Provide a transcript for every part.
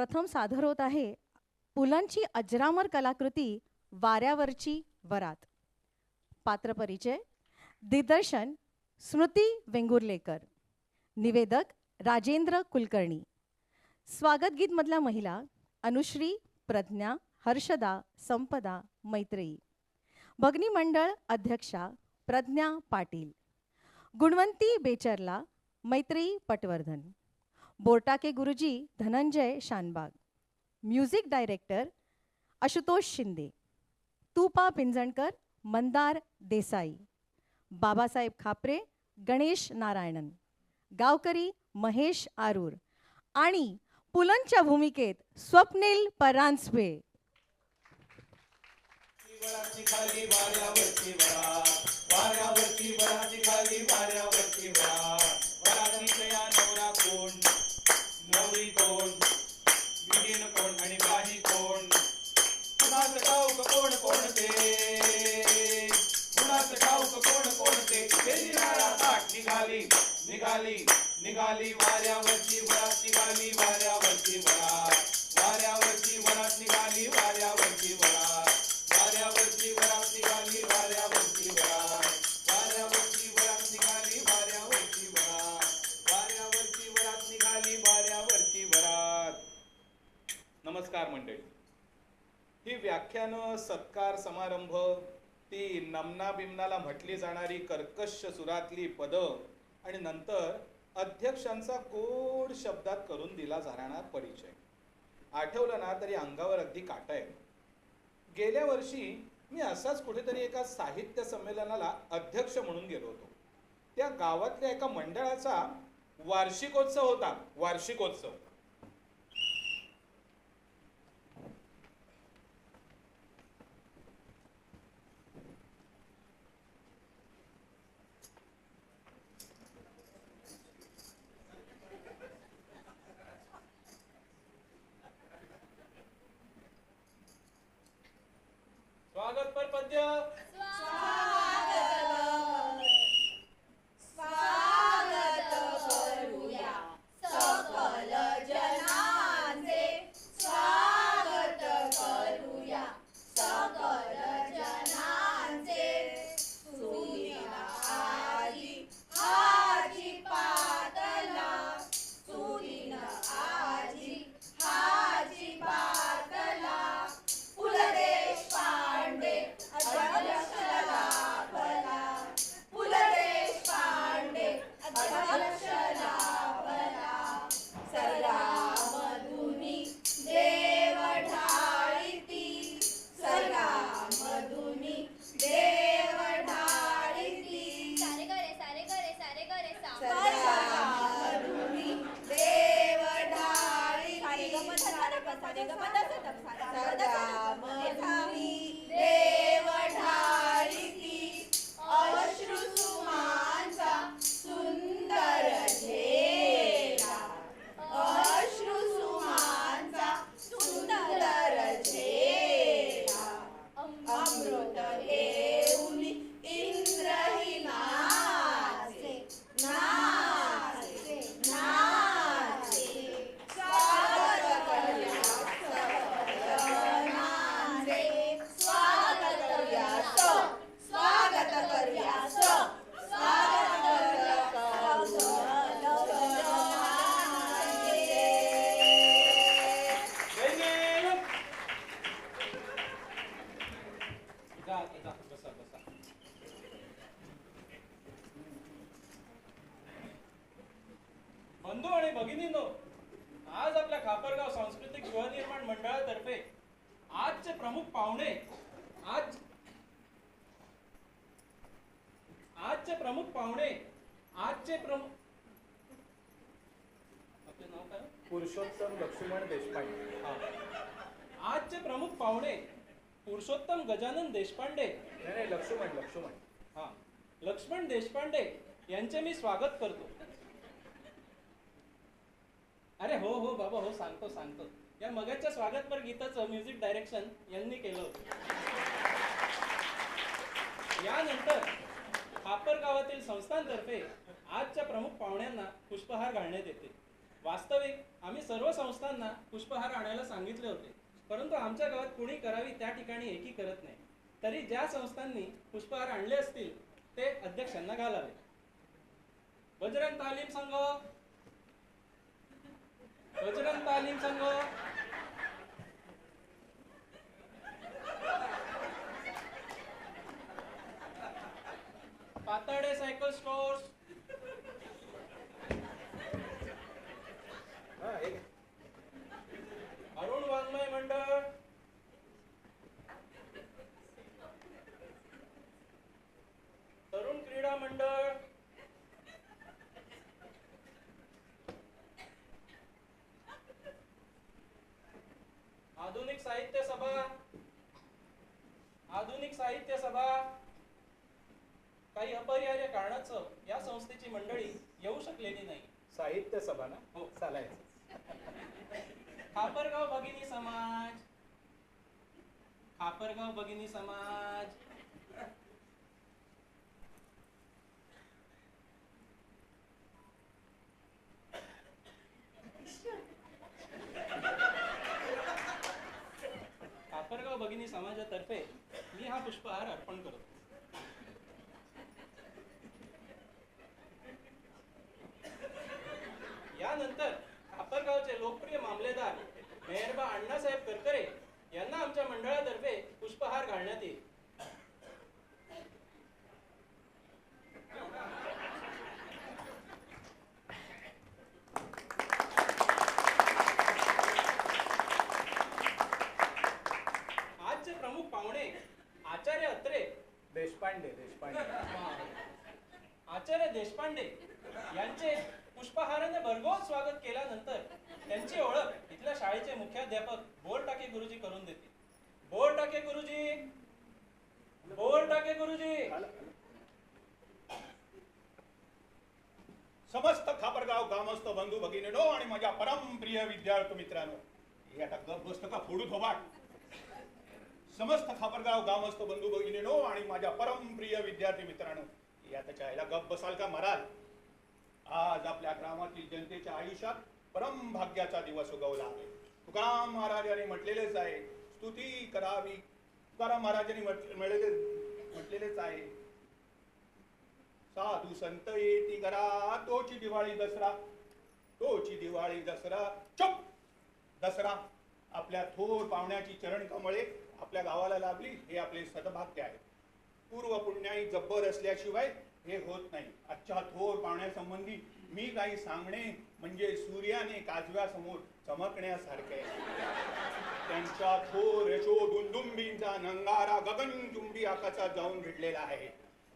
प्रथम सादर होत आहे पुलंची अजरामर कलाकृती वाऱ्यावरची वरात. पात्रपरिचय: दिग्दर्शन स्मृती वेंगुर्लेकर, निवेदक राजेंद्र कुलकर्णी. स्वागत गीतमधल्या महिला: अनुश्री, प्रज्ञा, हर्षदा, संपदा, मैत्रेयी. भगनी मंडळ अध्यक्षा प्रज्ञा पाटील. गुणवंती बेचरला मैत्रेयी पटवर्धन. बोरटाके गुरुजी धनंजय शानबाग. Music director Ashutosh Shinde. तूपा पिंजणकर मंदार देसाई. बाबासाहेब खापरे गणेश नारायणन. गावकरी महेश आरूर आणि पुलंच्या भूमिकेत स्वप्नील परांजपे. निघाली वाऱ्यावरची वरात, निघाली वाऱ्यावरची वरात, वाऱ्यावरची वरात, निघाली वाऱ्यावरची वरात, वाऱ्यावरची वरात, निघाली वाऱ्यावरची वरात, वाऱ्यावरची वरात, निघाली वाऱ्यावरची वरात, वाऱ्यावरची वरात, निघाली वाऱ्यावरची वरात. नमस्कार मंडळी. ही व्याख्यान, सत्कार समारंभ, ती नमना बिमनाला म्हटली जाणारी कर्कश सुरातली पद आणि नंतर अध्यक्षांचा गोड शब्दात करून दिला जाणारा परिचय आठवलं ना तरी अंगावर अगदी काटा येतो. गेल्या वर्षी मी असाच कुठेतरी एका साहित्य संमेलनाला अध्यक्ष म्हणून गेलो होतो. त्या गावातल्या एका मंडळाचा वार्षिकोत्सव होता. वार्षिकोत्सव. स्वागत पर पद्य. बंधू आणि भगिनींनो, आज आपल्या खापरगाव सांस्कृतिक गृहनिर्माण मंडळातर्फे आजचे प्रमुख पाहुणे आपले नाव काय? पुरुषोत्तम लक्ष्मण देशपांडे. आजचे प्रमुख पाहुणे पुरुषोत्तम गजानन देशपांडे. नाही, लक्ष्मण. लक्ष्मण देशपांडे यांचे मी स्वागत करतो. अरे हो हो बाबा हो, सांगतो. या मगाच्या स्वागतपर गीताचं म्युझिक डायरेक्शन यांनी केलं होतं. यानंतर खापर गावातील संस्थांतर्फे आजच्या प्रमुख पाहुण्यांना पुष्पहार घालण्यात येते. वास्तविक आम्ही सर्व संस्थांना पुष्पहार आणायला सांगितले होते, परंतु आमच्या गावात कुणी करावी त्या ठिकाणी एकी करत नाही. तरी ज्या संस्थांनी पुष्पहार आणले असतील ते अध्यक्षांना घालावे. बजरंग तालीम संघ, बजरंग तालीम संघ, पाताडे सायकल स्टोर्स, अरुण वाङ्मय मंडळ, तरुण क्रीडा मंडळ, आधुनिक साहित्य सभा, आधुनिक साहित्य सभा. काही अपरिहार्य कारणाचं या संस्थेची मंडळी येऊ शकलेली नाही. साहित्य सभा ना? हो. चालायचं. खापरगाव भगिनी समाज, खापरगाव भगिनी समाज, खापरगाव भगिनी समाजातर्फे मी हा पुष्पहार अर्पण करतो. यानंतर खापरगावचे लोकप्रिय मामलेदार मेहरबा अण्णासाहेब करकरे यांना आमच्या मंडळातर्फे पुष्पहार घालण्यात येईल. आजचे प्रमुख पाहुणे आचार्य अत्रे, देशपांडे. आचार्य देशपांडे यांचे पुष्पहाराने भरघोस स्वागत केल्यानंतर त्यांची ओळख इथल्या शाळेचे मुख्याध्यापक बोरटाके गुरुजी करून देतील. बोरटाके गुरुजी, बोरटाके गुरुजी. समस्त खापरगाव ग्रामस्थ बंधू भगिनीनो आणि माझ्या परमप्रिय विद्यार्थी मित्रांनो, हे आता गप बसतं का फोडू थोबाड. समस्त खापरगाव ग्रामस्थ बंधू भगिनीनो आणि माझ्या परमप्रिय विद्यार्थी मित्रांनो, या त्याच्या आईला गप बसाल का मराल. आज आपल्या ग्रामातील जनतेच्या आयुष्यात परम भाग्याचा दिवस उगवला आहे. तुकाराम महाराजांनी म्हटलेलेच आहे, स्तुती करावी. तुकाराम महाराजांनी म्हटलेलेच आहे, साधू संत येती घरा, तोची दिवाळी दसरा, तोची दिवाळी दसरा. चुप. दसरा आपल्या थोर पाहुण्याची चरण कमळे आपल्या गावाला लाभली, हे आपले सद्भाग्य आहे. पूर्व पुण्याई जब्बर असल्याशिवाय हे होत नाही. आजच्या थोर पाहुण्यासंबंधी मी काही सांगणे म्हणजे सूर्याने काजव्यासमोर चमकण्यासारखे. त्यांच्या थोर यशोदुंदुंबींचा नंगारा गगनचुंबी आकाशात जाऊन भिडलेला आहे.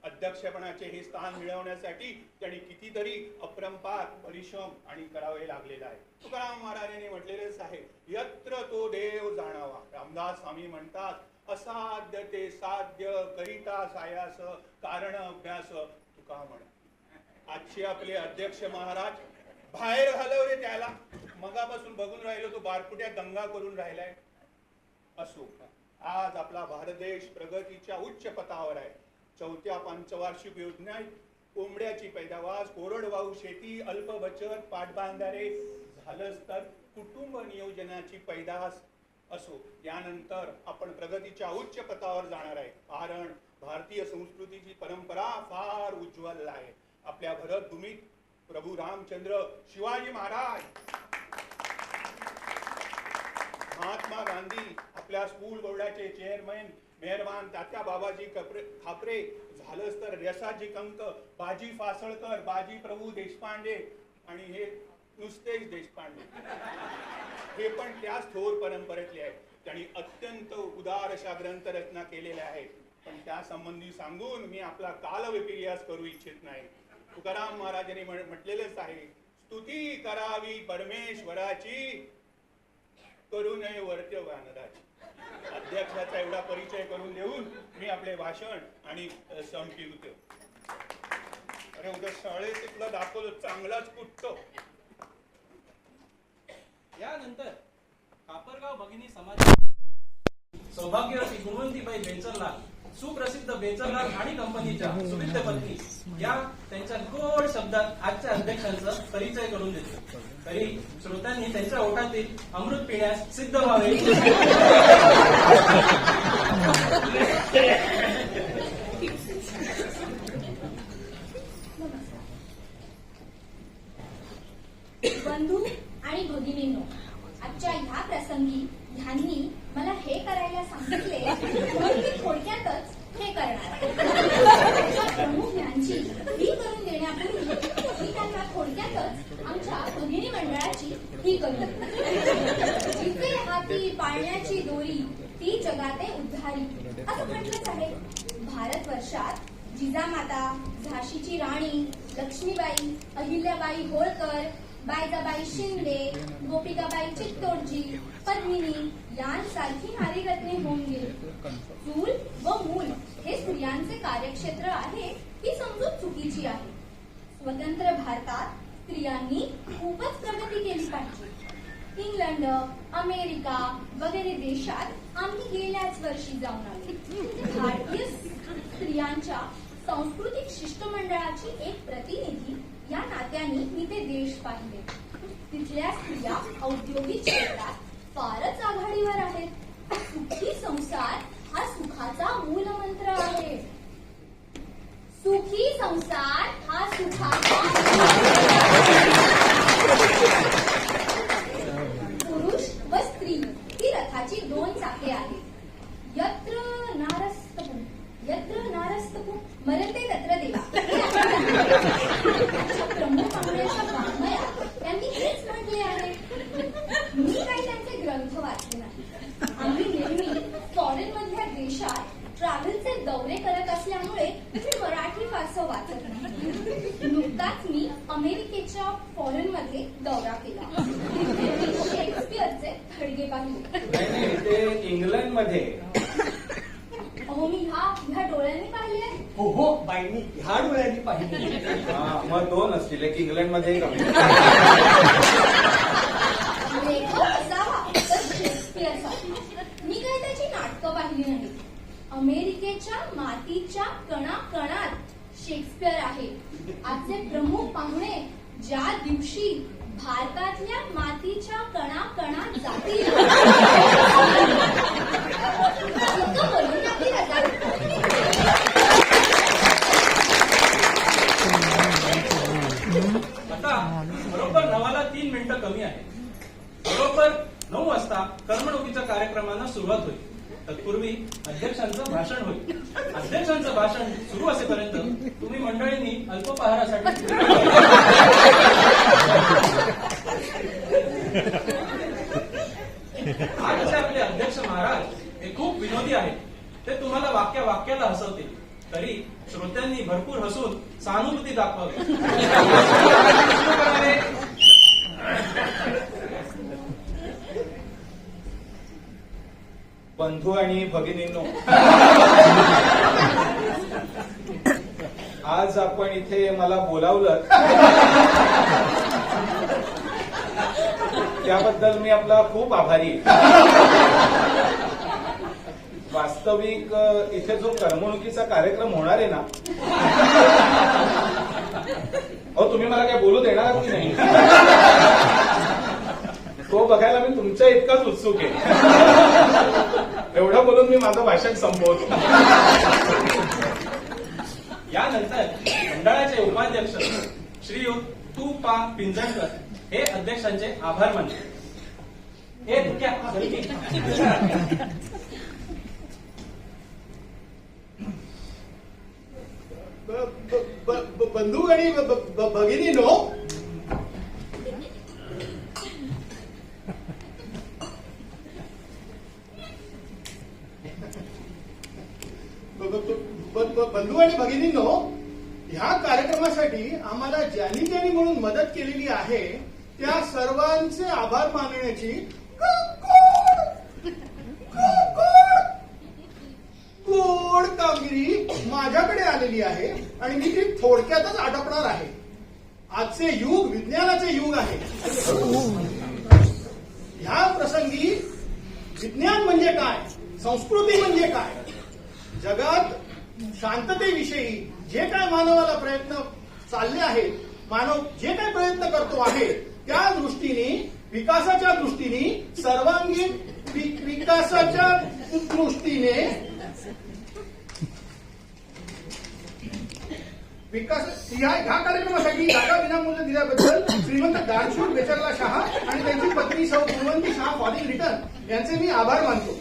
अध्यक्षपणाचे हे स्थान मिळवण्यासाठी त्यांनी कितीतरी अपरंपार परिश्रम आणि करावे लागलेला आहे. तुकाराम महाराजांनी म्हटलेलेच आहे, यत्र तो देव जाणावा. रामदास स्वामी म्हणतात, असाध्य ते साध्य करिता सायास कारण अभ्यास तुका म्हण. आजचे आपले अध्यक्ष महाराज बाहेर घालव रे त्याला. मगापासून बघून राहिलो तो बारकुट्या दंगा करून राहिलाय. असो, आज आपला भारत देश प्रगतीच्या उच्च पथावर आहे. 4थ्या पंचवार्षिक योजनेत कोंबड्याची पैदावार, कोरडवाहू शेती, अल्प बचत, पाटबंधारे, झालंच तर कुटुंब नियोजनाची पैदास असो. यानंतर आपण प्रगतीच्या उच्च पथावर जाणार आहे, कारण भारतीय संस्कृतीची परंपरा फार उज्ज्वल आहे. आपल्या भरत भूमीत प्रभू रामचंद्र, शिवाजी महाराज, महात्मा गांधी, आपल्या स्कूल बोर्डाचे चेअरमॅन मेहरबान तात्या बाबाजी खापरे, झालंच तर यसाजी कंक, बाजी फासळकर, बाजी प्रभू देशपांडे आणि हे नुसतेच देशपांडे, हे पण त्याच थोर परंपरेतले आहेत. त्यांनी अत्यंत उदार अशा ग्रंथरचना केलेल्या आहेत. पण त्या संबंधी सांगून मी आपला कालविपर्यास करू इच्छित नाही. तुकाराम महाराजांनी म्हटलेलेच आहे, स्तुती करावी परमेश्वराची, करू नये वर्त्य वानराची. अध्यक्षाचा एवढा परिचय करून देऊन मी आपले भाषण आणि संपवतो. अरे उद्या शाळेत तिथला दाखवलं चांगलाच कुठतो. यानंतर खापरगाव भगिनी समाज सौभाग्यवती गुणवंतीबाई बेंचरला सुप्रसिद्ध बेचरलाल आणि कंपनीच्या सुविद्य पत्नी या त्यांच्या गोड शब्दात आजच्या अध्यक्षांचा परिचय करून देतो. तरी श्रोत्यांनी त्यांच्या ओठातील अमृत पिण्यास सिद्ध व्हावे. बंधू आणि भगिनींनो, आजच्या ह्या प्रसंगी ह्यांनी मला हे करायला सांगितले म्हणून मी थोडक्यातच हे करणार. प्रमुख यांची ही करून देण्यापूर्वी मी त्यांना थोडक्यातच आमच्या भगिनी मंडळाची ही करून जिथे हाती पाळण्याची दोरी ती जगाते उद्धारी असं म्हटलंच आहे. भारतवर्षात जिजामाता, झाशीची राणी, लक्ष्मीबाई, अहिल्याबाई होळकर, बायजाबाई शिंदे, गोपिकाबाई चित्तोडजी, पद्मिनी यांसारखी नारीरत्ने होऊन गेली. चूल व मूल हे स्त्रियांचे कार्यक्षेत्र आहे ही समजूत चुकीची आहे. स्वतंत्र भारतात स्त्रियांनी खूपच प्रगती केली पाहिजे. इंग्लंड, अमेरिका वगैरे देशात आम्ही गेल्याच वर्षी जाऊन आलो. भारतीय स्त्रियांच्या सांस्कृतिक शिष्टमंडळाची एक प्रतिनिधी या नात्याने मी ते देश पाहिले. तिथल्या स्त्रिया औद्योगिक क्षेत्रात फारच आघाडीवर आहेत. सुखी संसार हा सुखाचा मूलमंत्र आहे. सुखी संसार हा सुखाचा पुरुष व स्त्री ही रथाची दोन चाके आहेत. यत्र नारस्तपू मरते तत्र देवा. प्रमुख काँग्रेसच्या वाङ्मया त्यांनी हेच म्हटले आहे. मी काही त्यांचे ग्रंथ वाचले नाही. आम्ही नेहमी फॉरेन मधल्या देशात ट्रॅव्हलचे दौरे करत असल्यामुळे मी मराठी फारसं वाचत नाही. नुकताच मी अमेरिकेच्या फॉरेन मध्ये दौरा केला. तिथे मी शेक्सपियरचे थडगे पाहिले. ते इंग्लंड मध्ये. अहो मी ह्या डोळ्यांनी पाहिले. हो बाईंनी ह्या डोळ्यांनी पाहिजे. मग दोन असतील, एक इंग्लंड मध्ये एक लेखक असावा तर शेक्सपियर सारखा. मी काही त्याची नाटकं पाहिली नाही. अमेरिकेच्या मातीच्या कणाकणात शेक्सपियर आहे. आजचे प्रमुख पाहुणे ज्या दिवशी भारतातल्या मातीच्या कणाकणात जातील इतकं बोलून आपली रजा. आता बरोबर 9ला 3 मिनिटं कमी आहे. बरोबर 9 वाजता करमणुकीच्या कार्यक्रमांना सुरुवात होईल. तत्पूर्वी अध्यक्षांचं भाषण होईल. अध्यक्षांचं भाषण सुरू असेपर्यंत तुम्ही मंडळींनी अल्पपहारासाठी आजचे आपले अध्यक्ष महाराज हे खूप विनोदी आहेत. ते तुम्हाला वाक्याला हसवतील. तरी श्रोत्यांनी भरपूर हसून सहानुभूती दाखवावी. सुरू करावे. बंधू आणि भगिनींनो, आज आपण इथे मला बोलावलं त्याबद्दल मी आपला खूप आभारी आहे. वास्तविक इथे जो करमणुकीचा कार्यक्रम होणार आहे ना, अहो तुम्ही मला काय बोलू देणार की नाही तो बघायला मी तुमच्या इतकाच उत्सुक आहे. एवढं बोलून मी माझं भाषण संपवतो. यानंतर मंडळाचे उपाध्यक्ष श्रीयुत तू पा पिंजणकर हे अध्यक्षांचे आभार मानले. हे धुक्या बंधू आणि भगिनीनो, बंधू आणि भगिनींनो, ह्या कार्यक्रमासाठी आम्हाला ज्यांनी ज्यांनी म्हणून मदत केलेली आहे त्या सर्वांचे आभार मानण्याची गोड कामगिरी माझ्याकडे आलेली आहे आणि मी ती थोडक्यातच आटपणार आहे. आजचे युग विज्ञानाचे युग आहे. ह्या प्रसंगी विज्ञान म्हणजे काय, संस्कृती म्हणजे काय, जगात शांततेविषयी जे काय मानवाला प्रयत्न चालले आहेत, मानव जे काय प्रयत्न करतो आहे, त्या दृष्टीने विकासाच्या दृष्टीने सर्वांगीण विकासाच्या दृष्टीने ह्या कार्यक्रमासाठी जागा विनामूल्य दिल्याबद्दल श्रीमंत दानशूर बेचरला शहा आणि त्यांची पत्नी सौ गुणवंती शहा फॉरिन रिटर्न यांचे मी आभार मानतो.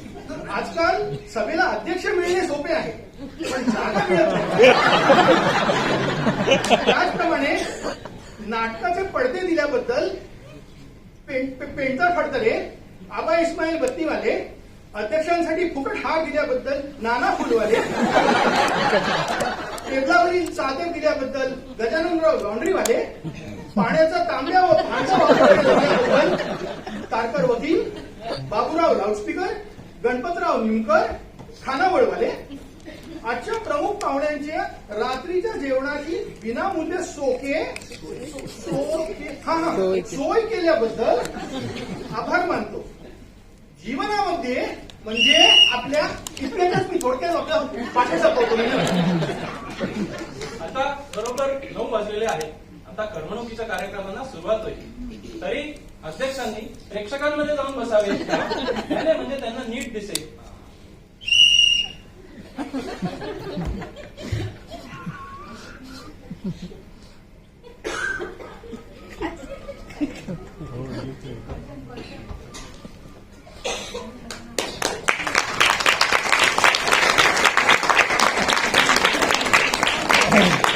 आजकाल सभेला अध्यक्ष मिळणे सोपे आहे, पण जागा मिळत नाही. त्याचप्रमाणे नाटकाचे पडदे दिल्याबद्दल पेंटर फडतरे, आबा इस्माईल बत्तीवाले, अध्यक्षांसाठी फुकट हार दिल्याबद्दल नाना फुलवाले, टेबलावरील चादर दिल्याबद्दल गजाननराव लॉन्ड्रीवाले, पाण्याचा तांब्या व भांडा वापरल्याबद्दल तारकर वकील, बाबूराव लाऊडस्पीकर, गणपतराव निमकर, खानावळवाले, आजच्या प्रमुख पाहुण्यांच्या रात्रीच्या जेवणाची विनामूल्य सोय केल्याबद्दल आभार मानतो. जीवनामध्ये म्हणजे आपल्या इतक्याच मी थोडक्यात आपल्या भाषेचा पोहोचतो. आता बरोबर 9 वाजलेले आहेत. आता करमणुकीच्या कार्यक्रमांना सुरुवात होईल. तरी अध्यक्षांनी प्रेक्षकांमध्ये जाऊन बसावे, त्याने म्हणजे त्यांना नीट दिसेल. Thank you.